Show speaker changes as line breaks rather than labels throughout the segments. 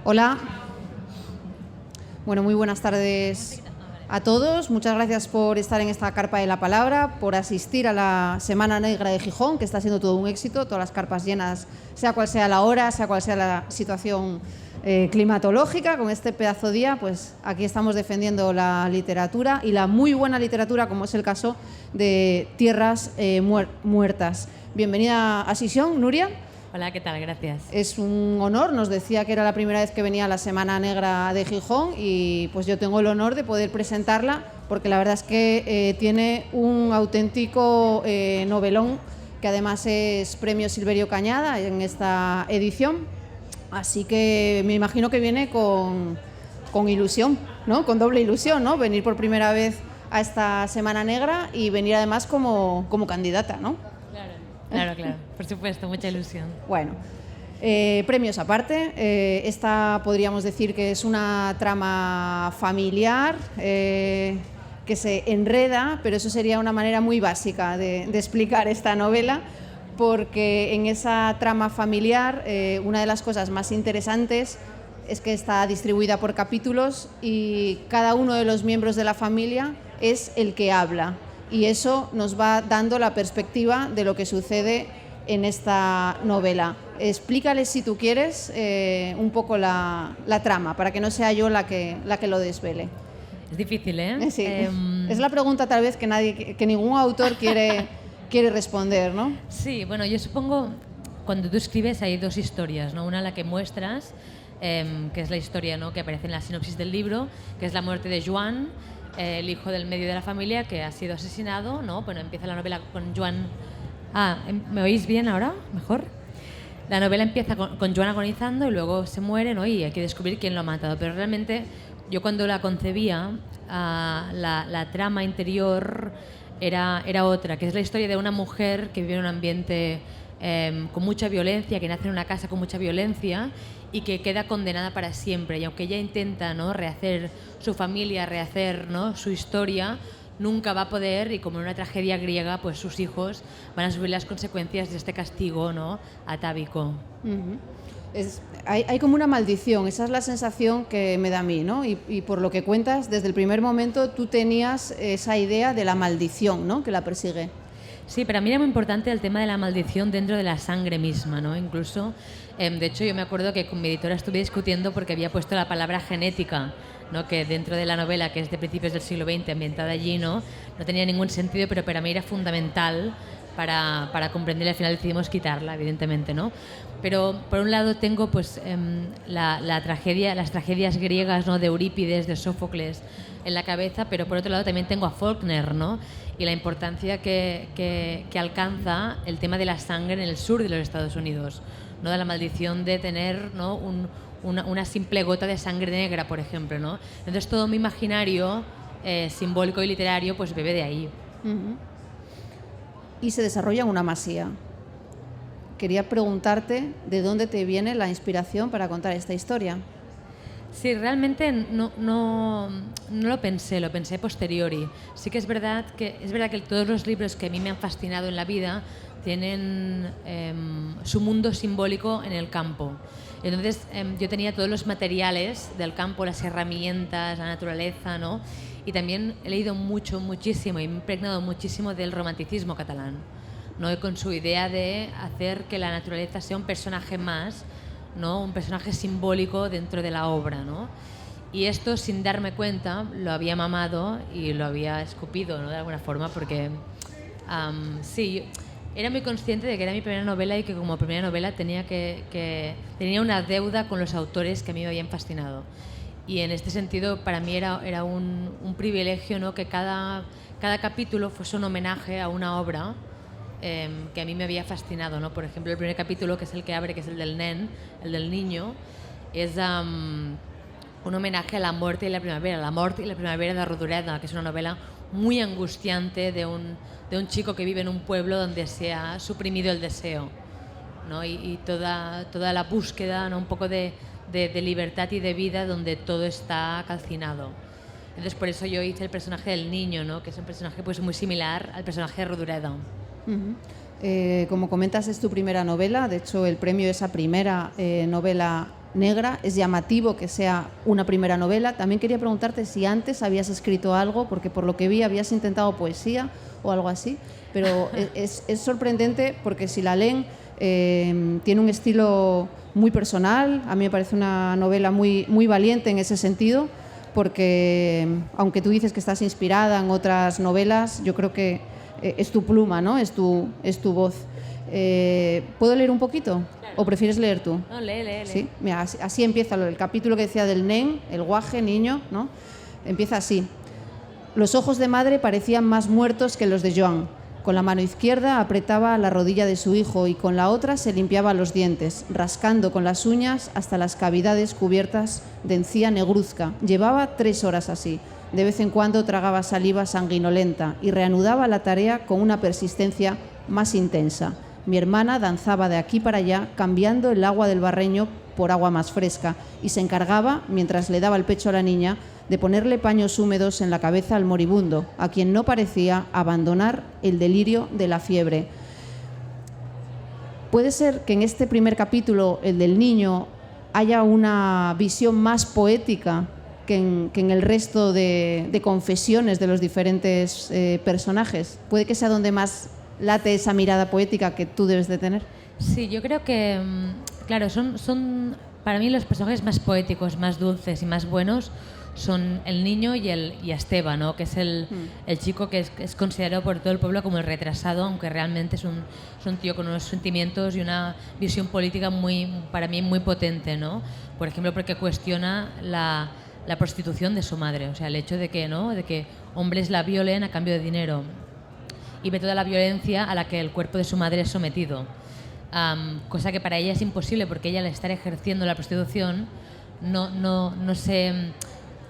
Hola. Bueno, muy buenas tardes a todos. Muchas gracias por estar en esta Carpa de la Palabra, por asistir a la Semana Negra de Gijón, que está siendo todo un éxito, todas las carpas llenas, sea cual sea la hora, sea cual sea la situación climatológica. Con este pedazo de día, pues aquí estamos defendiendo la literatura y la muy buena literatura, como es el caso de Tierras Muertas. Bienvenida a Sisión, Nuria.
Hola, ¿qué tal? Gracias.
Es un honor, nos decía que era la primera vez que venía a la Semana Negra de Gijón y pues yo tengo el honor de poder presentarla porque la verdad es que tiene un auténtico novelón que además es Premio Silverio Cañada en esta edición, así que me imagino que viene con ilusión, ¿no? Con doble ilusión, ¿no? Venir por primera vez a esta Semana Negra y venir además como candidata, ¿no?
Claro, por supuesto, mucha ilusión.
Bueno, premios aparte, esta podríamos decir que es una trama familiar que se enreda, pero eso sería una manera muy básica de explicar esta novela, porque en esa trama familiar una de las cosas más interesantes es que está distribuida por capítulos y cada uno de los miembros de la familia es el que habla. Y eso nos va dando la perspectiva de lo que sucede en esta novela. Explícales, si tú quieres, un poco la trama, para que no sea yo la que lo desvele.
Es difícil, ¿eh?
Sí. Es la pregunta tal vez que ningún autor quiere responder, ¿no?
Sí, bueno, yo supongo, cuando tú escribes hay dos historias, ¿no? Una la que muestras, que es la historia, ¿no?, que aparece en la sinopsis del libro, que es la muerte de Joan, el hijo del medio de la familia que ha sido asesinado, ¿no? Bueno, empieza la novela con Joan... ¿me oís bien ahora? ¿Mejor? La novela empieza con Joan agonizando y luego se muere, ¿no? Y hay que descubrir quién lo ha matado. Pero realmente yo cuando la concebía, la trama interior era otra, que es la historia de una mujer que vive en un ambiente con mucha violencia, que nace en una casa con mucha violencia y que queda condenada para siempre. Y aunque ella intenta, ¿no?, rehacer su familia, rehacer, ¿no?, su historia, nunca va a poder, y como en una tragedia griega, pues sus hijos van a sufrir las consecuencias de este castigo, ¿no?, atávico.
Uh-huh. Hay como una maldición, esa es la sensación que me da a mí, ¿no? Y por lo que cuentas, desde el primer momento tú tenías esa idea de la maldición, ¿no?, que la persigue.
Sí, para mí era muy importante el tema de la maldición dentro de la sangre misma, ¿no? Incluso, de hecho, yo me acuerdo que con mi editora estuve discutiendo porque había puesto la palabra genética, ¿no?, que dentro de la novela, que es de principios del siglo XX, ambientada allí, no tenía ningún sentido, pero para mí era fundamental para comprender, y al final decidimos quitarla, evidentemente, ¿no? Pero por un lado tengo pues las tragedias griegas, ¿no?, de Eurípides, de Sófocles en la cabeza, pero por otro lado también tengo a Faulkner, ¿no?, y la importancia que alcanza el tema de la sangre en el sur de los Estados Unidos, ¿no?, de la maldición de tener, ¿no?, una simple gota de sangre negra, por ejemplo, ¿no? Entonces todo mi imaginario simbólico y literario pues bebe de ahí.
Uh-huh. Y se desarrolla en una masía. Quería preguntarte de dónde te viene la inspiración para contar esta historia.
Sí, realmente no lo pensé, lo pensé posteriori. Sí que es verdad que todos los libros que a mí me han fascinado en la vida tienen su mundo simbólico en el campo. Entonces yo tenía todos los materiales del campo, las herramientas, la naturaleza, ¿no? Y también he leído muchísimo y me he impregnado muchísimo del romanticismo catalán, ¿no?, y con su idea de hacer que la naturaleza sea un personaje más, ¿no?, un personaje simbólico dentro de la obra, ¿no? Y esto, sin darme cuenta, lo había mamado y lo había escupido, ¿no?, de alguna forma, porque sí, era muy consciente de que era mi primera novela y que como primera novela tenía una deuda con los autores que a mí me habían fascinado. Y en este sentido para mí era un privilegio, ¿no?, que cada capítulo fuese un homenaje a una obra que a mí me había fascinado, ¿no? Por ejemplo, el primer capítulo, que es el que abre, que es el del niño, es un homenaje a la muerte y la primavera de Rodoreda, que es una novela muy angustiante de un chico que vive en un pueblo donde se ha suprimido el deseo, ¿no? Y toda la búsqueda, ¿no?, un poco de libertad y de vida donde todo está calcinado. Entonces por eso yo hice el personaje del niño, ¿no?, que es un personaje pues muy similar al personaje de Rodoreda.
Uh-huh. Como comentas, es tu primera novela, de hecho el premio es a primera novela negra, es llamativo que sea una primera novela. También quería preguntarte si antes habías escrito algo, porque por lo que vi habías intentado poesía o algo así, pero es sorprendente porque si la leen tiene un estilo muy personal. A mí me parece una novela muy, muy valiente en ese sentido, porque aunque tú dices que estás inspirada en otras novelas, yo creo que es tu pluma, ¿no? Es tu voz. ¿Puedo leer un poquito? Claro. ¿O prefieres leer tú?
No, lee.
¿Sí? Mira, así empieza el capítulo que decía del nen, el guaje, niño, ¿no? Empieza así. Los ojos de madre parecían más muertos que los de Joan. Con la mano izquierda apretaba la rodilla de su hijo y con la otra se limpiaba los dientes, rascando con las uñas hasta las cavidades cubiertas de encía negruzca. Llevaba 3 horas así. De vez en cuando tragaba saliva sanguinolenta y reanudaba la tarea con una persistencia más intensa. Mi hermana danzaba de aquí para allá, cambiando el agua del barreño por agua más fresca, y se encargaba, mientras le daba el pecho a la niña, de ponerle paños húmedos en la cabeza al moribundo, a quien no parecía abandonar el delirio de la fiebre. Puede ser que en este primer capítulo, el del niño, haya una visión más poética que en el resto de confesiones de los diferentes personajes. Puede que sea donde más late esa mirada poética que tú debes de tener.
Sí, yo creo que, claro, son para mí los personajes más poéticos, más dulces y más buenos son el niño y Esteban, ¿no? Que es el chico que es considerado por todo el pueblo como el retrasado, aunque realmente es un tío con unos sentimientos y una visión política para mí muy potente, ¿no? Por ejemplo, porque cuestiona la prostitución de su madre, o sea, el hecho de que hombres la violen a cambio de dinero, y ve toda la violencia a la que el cuerpo de su madre es sometido, cosa que para ella es imposible porque ella, al estar ejerciendo la prostitución, no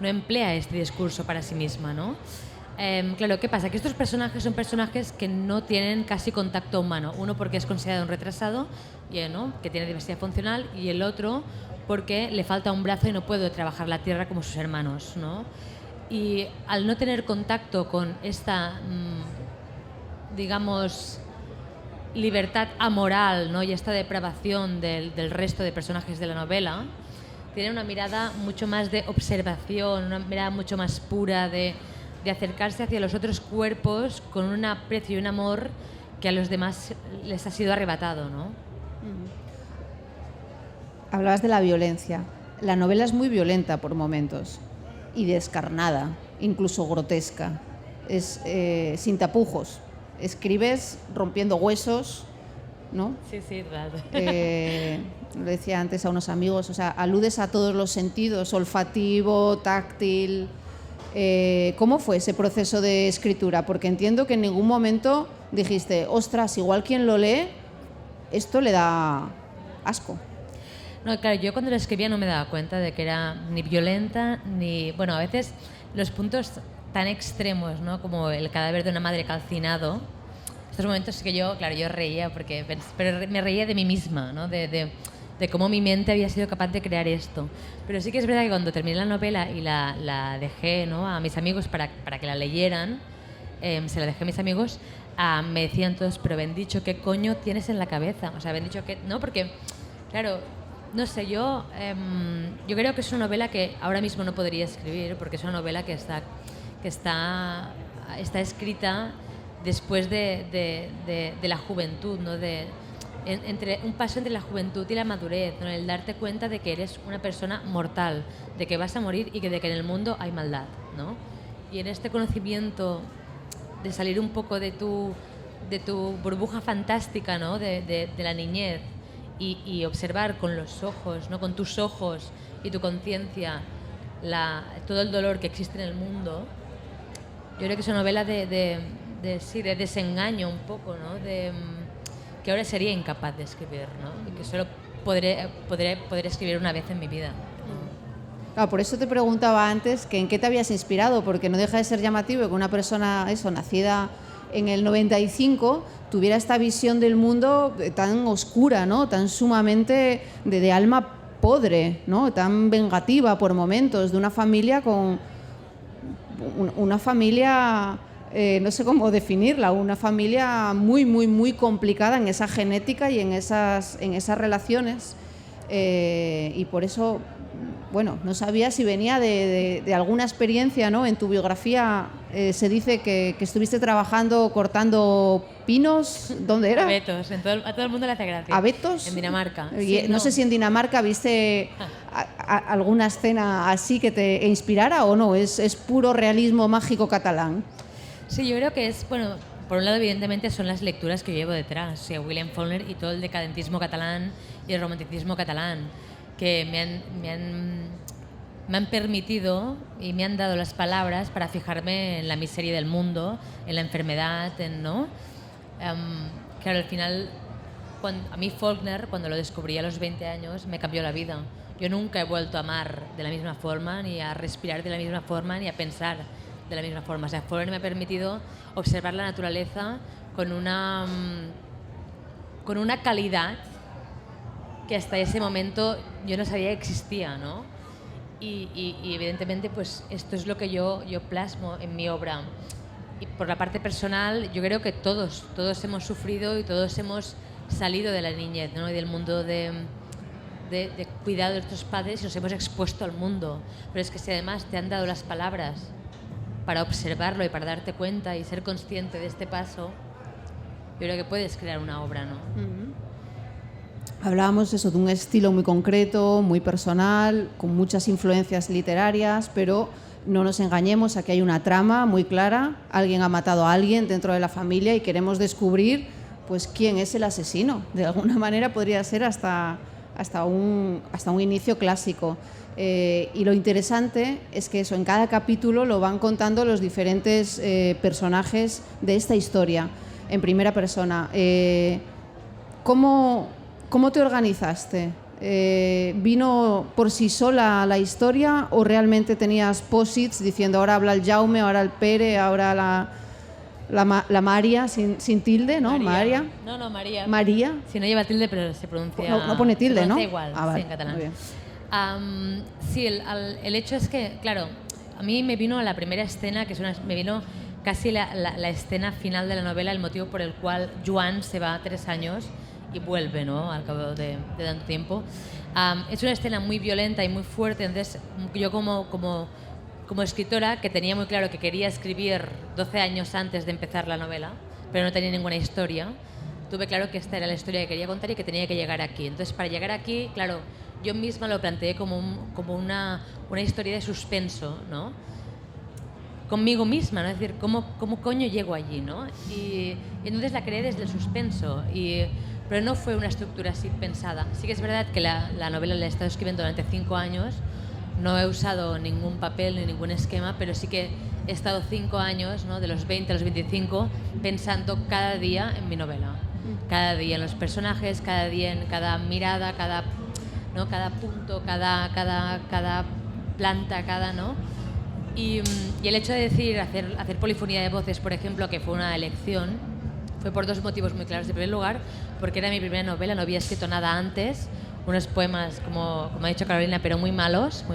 emplea este discurso para sí misma, ¿no? Claro, ¿qué pasa? Que estos personajes son personajes que no tienen casi contacto humano. Uno porque es considerado un retrasado, ¿no? Que tiene diversidad funcional, y el otro porque le falta un brazo y no puede trabajar la tierra como sus hermanos, ¿no? Y al no tener contacto con esta, digamos, libertad amoral, ¿no? Y esta depravación del resto de personajes de la novela, tiene una mirada mucho más de observación, una mirada mucho más pura de acercarse hacia los otros cuerpos con un aprecio y un amor que a los demás les ha sido arrebatado, ¿no?
Hablabas de la violencia. La novela es muy violenta por momentos y descarnada, incluso grotesca. Es sin tapujos. Escribes rompiendo huesos, ¿no?
Sí, claro.
Lo decía antes a unos amigos, o sea, aludes a todos los sentidos, olfativo, táctil. ¿Cómo fue ese proceso de escritura? Porque entiendo que en ningún momento dijiste, ostras, igual quien lo lee, esto le da asco.
No, claro, yo cuando lo escribía no me daba cuenta de que era ni violenta, ni... Bueno, a veces los puntos tan extremos, ¿no? Como el cadáver de una madre calcinado. Estos momentos que yo reía, pero me reía de mí misma, ¿no? De cómo mi mente había sido capaz de crear esto. Pero sí que es verdad que cuando terminé la novela y la dejé, ¿no? A mis amigos para que la leyeran, se la dejé a mis amigos, me decían todos, pero ven dicho, ¿qué coño tienes en la cabeza? O sea, ven dicho que... No, porque, claro, no sé, yo creo que es una novela que ahora mismo no podría escribir, porque es una novela que está escrita después de la juventud, ¿no? Entre un paso entre la juventud y la madurez, ¿no? El darte cuenta de que eres una persona mortal, de que vas a morir y de que en el mundo hay maldad, ¿no? Y en este conocimiento de salir un poco de tu burbuja fantástica, ¿no? de la niñez y observar con los ojos, ¿no? Con tus ojos y tu conciencia todo el dolor que existe en el mundo. Yo creo que es una novela de desengaño un poco, ¿no? Que ahora sería incapaz de escribir, ¿no? Y que solo podré escribir una vez en mi vida.
Claro, por eso te preguntaba antes que en qué te habías inspirado, porque no deja de ser llamativo que una persona nacida en el 95 tuviera esta visión del mundo tan oscura, ¿no? Tan sumamente de alma podre, ¿no? Tan vengativa por momentos, de una familia con una familia, no sé cómo definirla, una familia muy, muy, muy complicada en esa genética y en esas relaciones. y por eso, bueno, no sabía si venía de alguna experiencia, ¿no? En tu biografía se dice que estuviste trabajando cortando pinos. ¿Dónde era?
Abetos, a todo el mundo le hace gracia.
¿Abetos?
En Dinamarca.
Sí, no sé si en Dinamarca viste alguna escena así que te inspirara o no, es puro realismo mágico catalán.
Sí, yo creo que es, bueno, por un lado evidentemente son las lecturas que yo llevo detrás, o sea, William Faulkner y todo el decadentismo catalán y el romanticismo catalán, que me han permitido y me han dado las palabras para fijarme en la miseria del mundo, en la enfermedad, ¿no? Claro, al final, a mí Faulkner, cuando lo descubrí a los 20 años, me cambió la vida. Yo nunca he vuelto a amar de la misma forma, ni a respirar de la misma forma, ni a pensar de la misma forma. O sea, Faulkner me ha permitido observar la naturaleza con una calidad que hasta ese momento yo no sabía que existía, ¿no? Y evidentemente pues esto es lo que yo plasmo en mi obra. Y por la parte personal, yo creo que todos hemos sufrido y todos hemos salido de la niñez, ¿no? Y del mundo de cuidado de nuestros padres y nos hemos expuesto al mundo. Pero es que si además te han dado las palabras para observarlo y para darte cuenta y ser consciente de este paso, yo creo que puedes crear una obra, ¿no?
Hablábamos eso de un estilo muy concreto, muy personal, con muchas influencias literarias, pero no nos engañemos, aquí hay una trama muy clara, alguien ha matado a alguien dentro de la familia y queremos descubrir pues quién es el asesino. De alguna manera podría ser hasta un inicio clásico. Y lo interesante es que eso, en cada capítulo lo van contando los diferentes personajes de esta historia, en primera persona. ¿Cómo te organizaste? ¿Vino por sí sola la historia o realmente tenías posits diciendo ahora habla el Jaume, ahora el Pere, ahora la María, sin tilde, ¿no? María.
No, María.
María.
Si no lleva tilde, pero se pronuncia...
No pone tilde, ¿no?
Igual,
vale,
sí, en catalán.
Muy bien.
Sí, el hecho es que, claro, a mí me vino la primera escena, me vino casi la escena final de la novela, el motivo por el cual Joan se va 3 años y vuelve, ¿no? Al cabo de tanto tiempo. Es una escena muy violenta y muy fuerte, entonces yo como escritora, que tenía muy claro que quería escribir 12 años antes de empezar la novela, pero no tenía ninguna historia, tuve claro que esta era la historia que quería contar y que tenía que llegar aquí. Entonces, para llegar aquí, claro, yo misma lo planteé como una historia de suspenso, ¿no? Conmigo misma, ¿no? Es decir, ¿cómo coño llego allí, ¿no? Y entonces la creé desde el suspenso, pero no fue una estructura así pensada. Sí que es verdad que la novela la he estado escribiendo durante 5 años, no he usado ningún papel ni ningún esquema, pero sí que he estado 5 años, ¿no? De los 20 a los 25, pensando cada día en mi novela. Cada día en los personajes, cada día en cada mirada, cada punto, cada planta, ¿no? Y el hecho de decir hacer polifonía de voces, por ejemplo, que fue una elección, fue por 2 motivos muy claros. En primer lugar, porque era mi primera novela, no había escrito nada antes, unos poemas, como ha dicho Carolina, pero muy malos,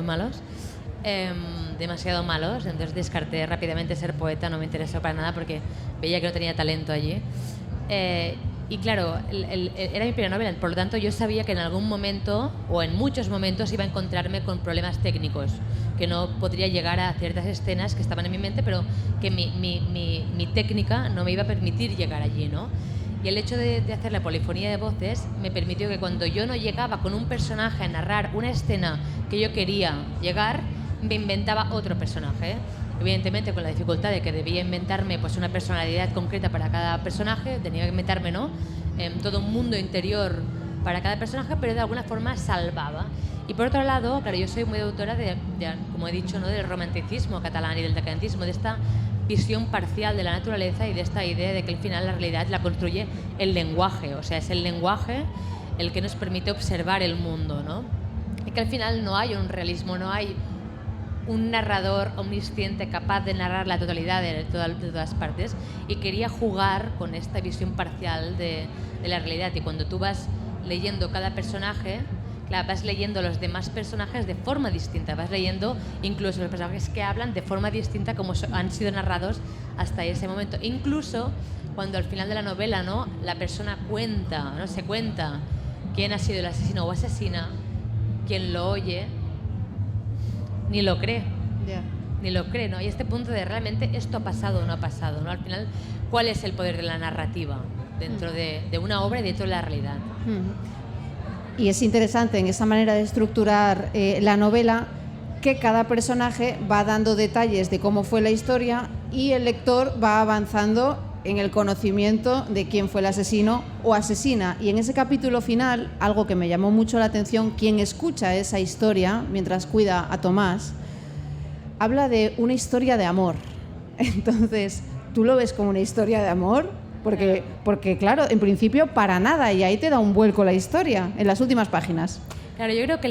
demasiado malos, entonces descarté rápidamente ser poeta, no me interesó para nada porque veía que no tenía talento allí. Y claro, era mi primera novela, por lo tanto yo sabía que en algún momento, o en muchos momentos, iba a encontrarme con problemas técnicos, que no podría llegar a ciertas escenas que estaban en mi mente, pero que mi técnica no me iba a permitir llegar allí, ¿no? Y el hecho de hacer la polifonía de voces me permitió que cuando yo no llegaba con un personaje a narrar una escena que yo quería llegar, me inventaba otro personaje. Evidentemente con la dificultad de que debía inventarme pues una personalidad concreta para cada personaje, tenía que inventarme, ¿no? Todo un mundo interior para cada personaje, pero de alguna forma salvaba. Y por otro lado, claro, yo soy muy autora de como he dicho, ¿no? Del romanticismo catalán y del decadentismo, de esta visión parcial de la naturaleza y de esta idea de que al final la realidad la construye el lenguaje, o sea, es el lenguaje el que nos permite observar el mundo, ¿no? Y que al final no hay un realismo, no hay un narrador omnisciente capaz de narrar la totalidad de todas partes, y quería jugar con esta visión parcial de la realidad. Y cuando tú vas leyendo cada personaje, claro, vas leyendo los demás personajes de forma distinta, vas leyendo incluso los personajes que hablan de forma distinta como han sido narrados hasta ese momento. Incluso cuando al final de la novela, ¿no? La persona cuenta, ¿no? Se cuenta quién ha sido el asesino o asesina, quien lo oye ni lo cree.
Ya.
Ni lo cree, ¿no? Y este punto de realmente esto ha pasado o no ha pasado, ¿no? Al final, ¿cuál es el poder de la narrativa dentro de una obra y dentro de la realidad?
Y es interesante en esa manera de estructurar la novela que cada personaje va dando detalles de cómo fue la historia y el lector va avanzando en el conocimiento de quién fue el asesino o asesina. Y en ese capítulo final, algo que me llamó mucho la atención, quien escucha esa historia mientras cuida a Tomás, habla de una historia de amor. Entonces, ¿tú lo ves como una historia de amor? Porque claro, en principio para nada, y ahí te da un vuelco la historia, en las últimas páginas.
Claro, yo creo que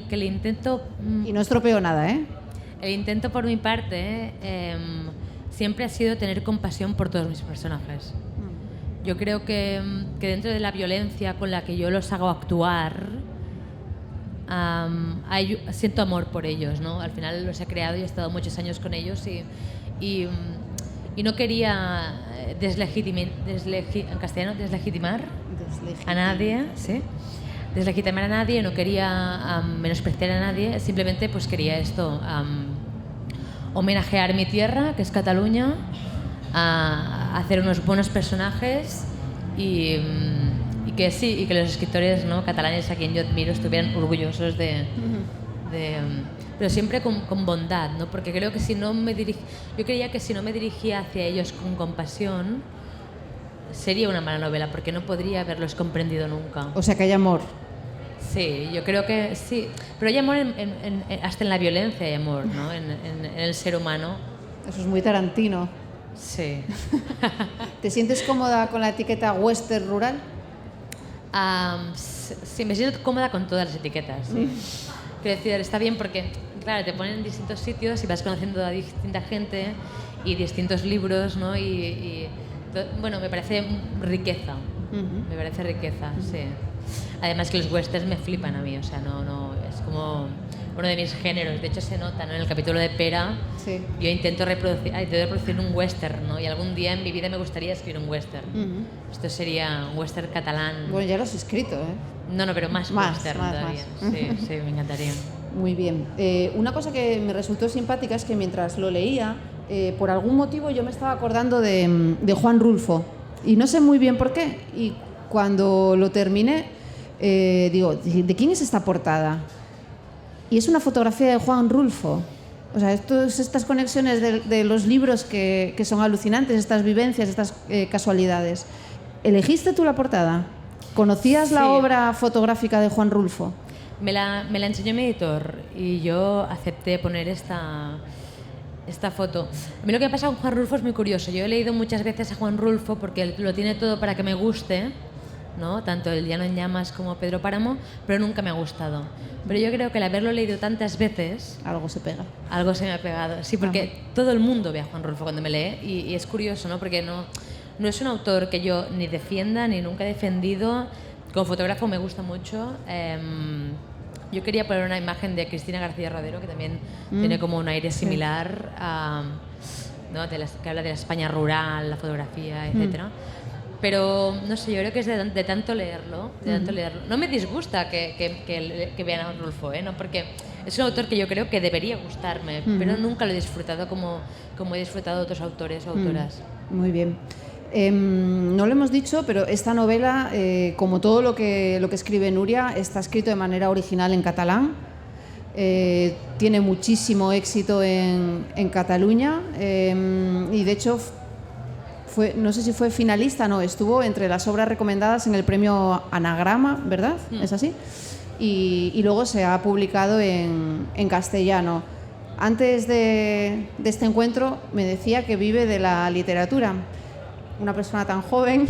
el intento...
Y no estropeo nada, ¿eh?
El intento por mi parte siempre ha sido tener compasión por todos mis personajes. Yo creo que dentro de la violencia con la que yo los hago actuar, siento amor por ellos, ¿no? Al final los he creado y he estado muchos años con ellos y no quería en castellano, deslegitimar a nadie, ¿sí? Deslegitimar a nadie, no quería menospreciar a nadie, simplemente pues quería esto, homenajear mi tierra, que es Cataluña, hacer unos buenos personajes y que sí, y que los escritores, ¿no?, catalanes a quien yo admiro estuvieran orgullosos pero siempre con bondad, ¿no? Porque creo que yo creía que si no me dirigía hacia ellos con compasión sería una mala novela, porque no podría haberlos comprendido nunca.
O sea que hay amor.
Sí, yo creo que sí, pero hay amor hasta en la violencia, hay amor, ¿no? En el ser humano.
Eso es muy Tarantino.
Sí.
¿Te sientes cómoda con la etiqueta western rural?
Sí, me siento cómoda con todas las etiquetas, sí. Quiero decir, está bien porque, claro, te ponen en distintos sitios y vas conociendo a distinta gente y distintos libros, ¿no? Bueno, me parece riqueza. Me parece riqueza, sí. Además que los westerns me flipan a mí, o sea, no es como uno de mis géneros. De hecho, se nota, ¿no?, en el capítulo de Pera. Sí. Yo intento reproducir un western, ¿no? Y algún día en mi vida me gustaría escribir un western. Esto sería un western catalán.
Bueno, ya lo has escrito, ¿eh?
No, pero más western todavía. Sí, me encantaría.
Muy bien. Una cosa que me resultó simpática es que mientras lo leía, por algún motivo yo me estaba acordando de Juan Rulfo. Y no sé muy bien por qué. Y cuando lo terminé, digo, ¿de quién es esta portada? Y es una fotografía de Juan Rulfo. O sea, estas conexiones de los libros que son alucinantes, estas vivencias, estas casualidades. ¿Elegiste tú la portada? ¿Conocías la obra fotográfica de Juan Rulfo?
Me la enseñó mi editor y yo acepté poner esta foto. A mí lo que me pasa con Juan Rulfo es muy curioso. Yo he leído muchas veces a Juan Rulfo porque lo tiene todo para que me guste, ¿no? Tanto El Llano en Llamas como Pedro Páramo, pero nunca me ha gustado. Pero yo creo que al haberlo leído tantas veces...
Algo se pega.
Algo se me ha pegado. Sí, porque todo el mundo ve a Juan Rulfo cuando me lee y es curioso, ¿no? Porque no es un autor que yo ni defienda ni nunca he defendido. Como fotógrafo me gusta mucho. Yo quería poner una imagen de Cristina García Rodero, que también tiene como un aire similar, ¿no? Que habla de la España rural, la fotografía, etc. Pero, no sé, yo creo que es de tanto leerlo, No me disgusta que vean a Rulfo, ¿no? Porque es un autor que yo creo que debería gustarme, pero nunca lo he disfrutado como he disfrutado de otros autores o autoras.
Muy bien. No lo hemos dicho, pero esta novela, como todo lo que escribe Núria, está escrito de manera original en catalán. Tiene muchísimo éxito en Cataluña y de hecho no sé si fue finalista, estuvo entre las obras recomendadas en el premio Anagrama, ¿verdad? ¿Es así? Y luego se ha publicado en castellano. Antes de este encuentro me decía que vive de la literatura. Una persona tan joven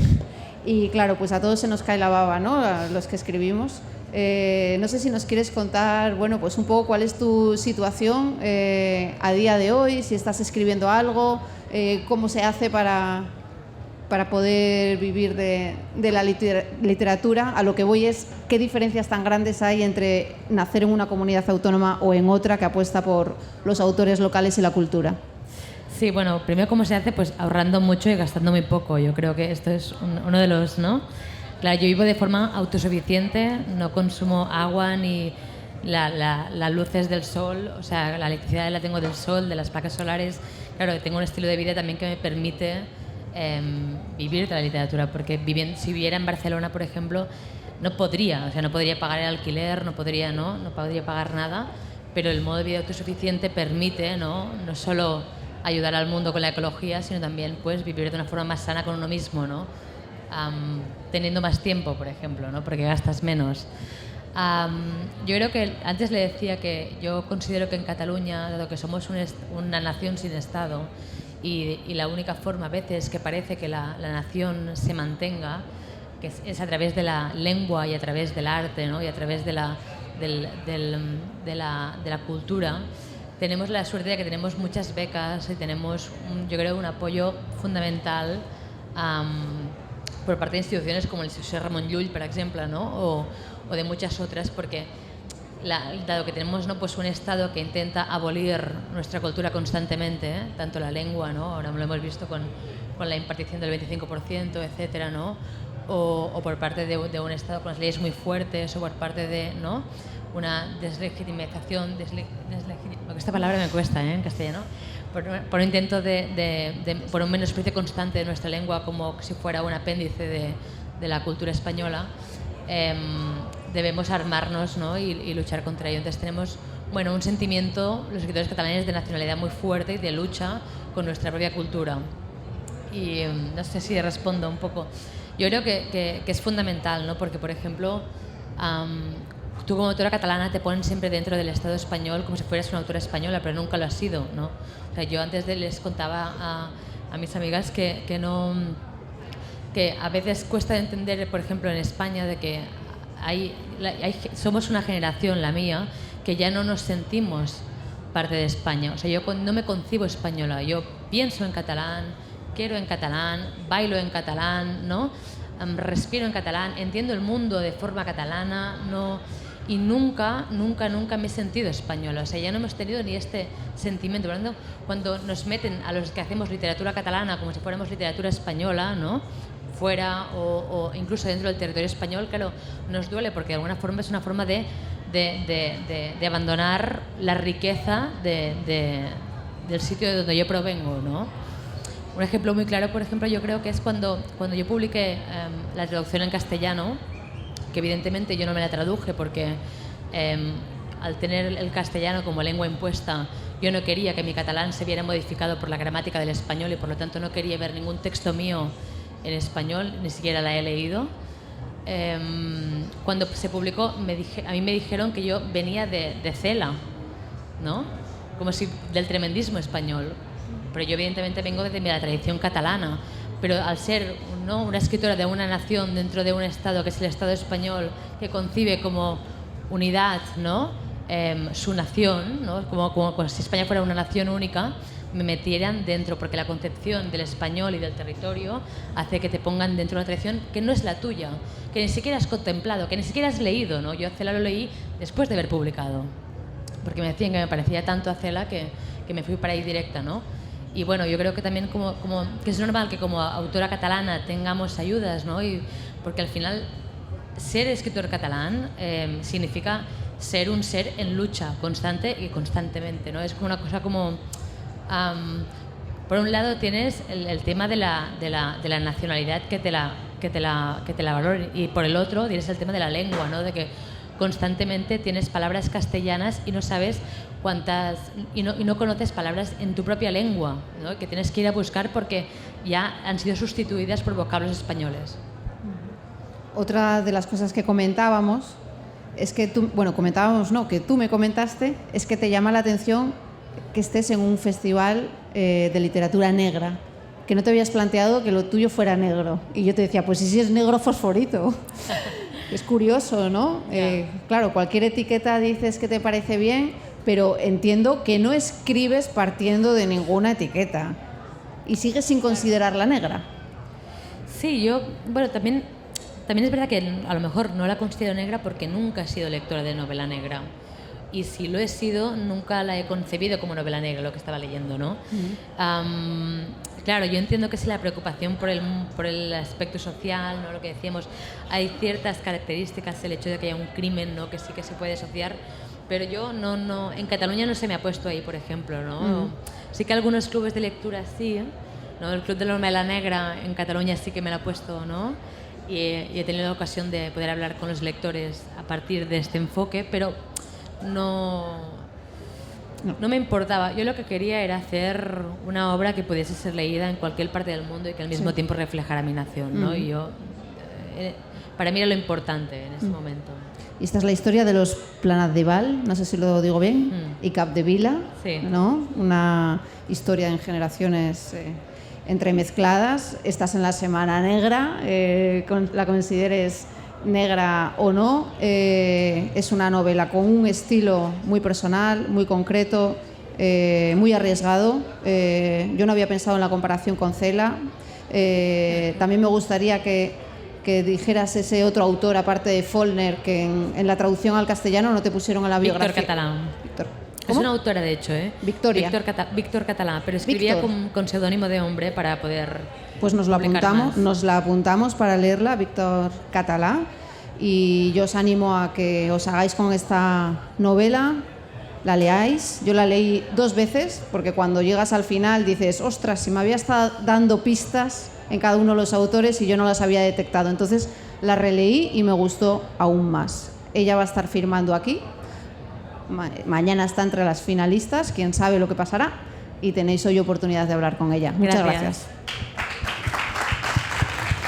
y claro, pues a todos se nos cae la baba, ¿no? A los que escribimos. No sé si nos quieres contar, bueno, pues un poco cuál es tu situación a día de hoy, si estás escribiendo algo, cómo se hace para poder vivir de la literatura. A lo que voy es qué diferencias tan grandes hay entre nacer en una comunidad autónoma o en otra que apuesta por los autores locales y la cultura.
Sí, bueno, primero cómo se hace, pues ahorrando mucho y gastando muy poco. Yo creo que esto es uno de los, ¿no? Claro, yo vivo de forma autosuficiente, no consumo agua ni las luces del sol, o sea, la electricidad la tengo del sol, de las placas solares. Claro, tengo un estilo de vida también que me permite vivir de la literatura, porque si viviera en Barcelona, por ejemplo, no podría, o sea, no podría pagar el alquiler, no podría pagar nada, pero el modo de vida autosuficiente permite, no solo ayudar al mundo con la ecología, sino también pues vivir de una forma más sana con uno mismo, ¿no? Teniendo más tiempo, por ejemplo, ¿no? Porque gastas menos. Yo creo que antes le decía que yo considero que en Cataluña, dado que somos una nación sin Estado y la única forma a veces que parece que la nación se mantenga, que es a través de la lengua y a través del arte, ¿no? Y a través de la cultura, tenemos la suerte de que tenemos muchas becas y tenemos, yo creo, un apoyo fundamental por parte de instituciones como el José Ramon Llull, por ejemplo, ¿no? o de muchas otras, porque dado que tenemos, ¿no?, pues un Estado que intenta abolir nuestra cultura constantemente, tanto la lengua, ¿no?, ahora lo hemos visto con la impartición del 25%, etcétera, ¿no?, o por parte de un Estado con las leyes muy fuertes, o por parte de, ¿no?, una deslegitimización, porque esta palabra me cuesta, en castellano, por un intento por un menosprecio constante de nuestra lengua como si fuera un apéndice de la cultura española. Debemos armarnos, ¿no?, y luchar contra ello. Entonces tenemos, bueno, un sentimiento, los escritores catalanes, de nacionalidad muy fuerte y de lucha con nuestra propia cultura. Y no sé si respondo un poco. Yo creo que es fundamental, ¿no?, porque, por ejemplo, tú como autora catalana te ponen siempre dentro del Estado español como si fueras una autora española, pero nunca lo has sido, ¿no? O sea, yo antes les contaba a mis amigas que a veces cuesta entender, por ejemplo, en España, de que somos una generación, la mía, que ya no nos sentimos parte de España. O sea, yo no me concibo española, yo pienso en catalán, quiero en catalán, bailo en catalán, ¿no? Respiro en catalán, entiendo el mundo de forma catalana, ¿no? Y nunca me he sentido española. O sea, ya no hemos tenido ni este sentimiento. Por lo tanto, cuando nos meten a los que hacemos literatura catalana como si fuéramos literatura española, ¿no?, fuera o incluso dentro del territorio español, claro, nos duele, porque de alguna forma es una forma de abandonar la riqueza del sitio de donde yo provengo, ¿no? Un ejemplo muy claro, por ejemplo, yo creo que es cuando yo publiqué la traducción en castellano, que evidentemente yo no me la traduje porque al tener el castellano como lengua impuesta, yo no quería que mi catalán se viera modificado por la gramática del español y por lo tanto no quería ver ningún texto mío en español, ni siquiera la he leído. Cuando se publicó, a mí me dijeron que yo venía de Cela, ¿no?, como si del tremendismo español, pero yo evidentemente vengo de la tradición catalana, pero al ser, ¿no?, una escritora de una nación dentro de un Estado que es el Estado español, que concibe como unidad, ¿no?, su nación, ¿no?, como si España fuera una nación única, me metieran dentro, porque la concepción del español y del territorio hace que te pongan dentro de una tradición que no es la tuya, que ni siquiera has contemplado, que ni siquiera has leído, ¿no? Yo a Cela lo leí después de haber publicado, porque me decían que me parecía tanto a Cela que me fui para ahí directa, ¿no? Y bueno, yo creo que también que es normal que como autora catalana tengamos ayudas, ¿no? Porque al final ser escritor catalán significa ser un ser en lucha constante y constantemente, ¿no? Es como una cosa como... por un lado tienes el tema de la nacionalidad que te la valore, y por el otro tienes el tema de la lengua, ¿no?, de que constantemente tienes palabras castellanas y no sabes cuántas y no conoces palabras en tu propia lengua, ¿no?, que tienes que ir a buscar porque ya han sido sustituidas por vocablos españoles.
Otra de las cosas que comentábamos es que que tú me comentaste, es que te llama la atención que estés en un festival de literatura negra, que no te habías planteado que lo tuyo fuera negro. Y yo te decía, pues si es negro fosforito. Es curioso, ¿no? Claro, cualquier etiqueta dices que te parece bien, pero entiendo que no escribes partiendo de ninguna etiqueta y sigues sin considerarla negra.
Sí, también es verdad que a lo mejor no la considero negra porque nunca he sido lectora de novela negra. Y si lo he sido, nunca la he concebido como novela negra, lo que estaba leyendo, ¿no? Claro, yo entiendo que es la preocupación por el aspecto social, ¿no?, lo que decíamos. Hay ciertas características, el hecho de que haya un crimen, ¿no?, que sí que se puede asociar, pero yo no, en Cataluña no se me ha puesto ahí, por ejemplo, ¿no? Sí que algunos clubes de lectura sí, ¿no? El Club de la Novela Negra en Cataluña sí que me lo ha puesto, ¿no? Y he tenido la ocasión de poder hablar con los lectores a partir de este enfoque, pero no me importaba. Yo lo que quería era hacer una obra que pudiese ser leída en cualquier parte del mundo y que al mismo tiempo reflejara mi nación, ¿no? Y yo, para mí era lo importante en ese momento.
Y esta es la historia de los Planat de Val, no sé si lo digo bien, y Capdevila,
sí.
¿no? Una historia en generaciones entremezcladas. Estás en la Semana Negra, la consideres negra o no. Es una novela con un estilo muy personal, muy concreto, muy arriesgado. Yo no había pensado en la comparación con Cela. También me gustaría que dijeras ese otro autor, aparte de Follner, que en la traducción al castellano no te pusieron en la biografía.
Víctor Catalán. Es una autora, de hecho, ¿eh?
Victoria.
Víctor Catalán, pero escribía con seudónimo de hombre para poder...
Pues nos la apuntamos para leerla, Víctor Catalán, y yo os animo a que os hagáis con esta novela, la leáis. Yo la leí 2 veces, porque cuando llegas al final dices, ostras, si me había estado dando pistas en cada uno de los autores y yo no las había detectado. Entonces la releí y me gustó aún más. Ella va a estar firmando aquí. Mañana está entre las finalistas, quién sabe lo que pasará, y tenéis hoy oportunidad de hablar con ella. Muchas gracias.